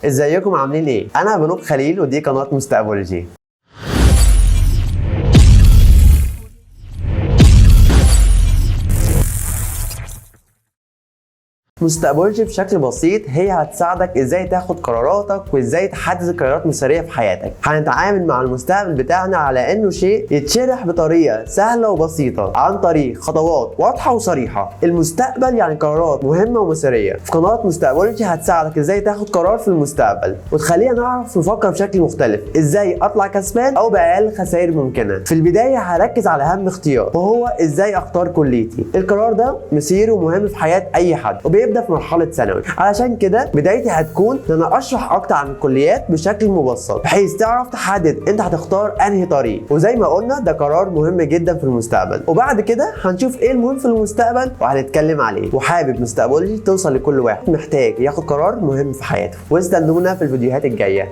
ازيكم عاملين ايه؟ انا بنوك خليل ودي قناه مستقبولوجي. مستقبولوجي بشكل بسيط هي هتساعدك ازاي تاخد قراراتك وازاي تحدد قرارات مصيريه في حياتك. هنتعامل مع المستقبل بتاعنا على انه شيء يتشرح بطريقه سهله وبسيطه عن طريق خطوات واضحه وصريحه. المستقبل يعني قرارات مهمه ومصيريه. في قناه مستقبولوجي هتساعدك ازاي تاخد قرار في المستقبل وتخلينا نعرف نفكر بشكل مختلف، ازاي اطلع كسبان او باقل خسائر ممكنه. في البدايه هركز على اهم اختيار وهو ازاي اختار كليتي. القرار ده مصيري ومهم في حياه اي حد وبيبدا في مرحله ثانوي، علشان كده بدايتي هتكون ان انا اشرح اكتر عن الكليات بشكل مبسط بحيث تعرف تحدد انت هتختار انهي طريق. وزي ما قلنا ده قرار مهم جدا في المستقبل، وبعد كده هنشوف ايه المهم في المستقبل وهنتكلم عليه. وحابب مستقبولوجي توصل لكل واحد محتاج ياخد قرار مهم في حياته، واستنونا في الفيديوهات الجايه.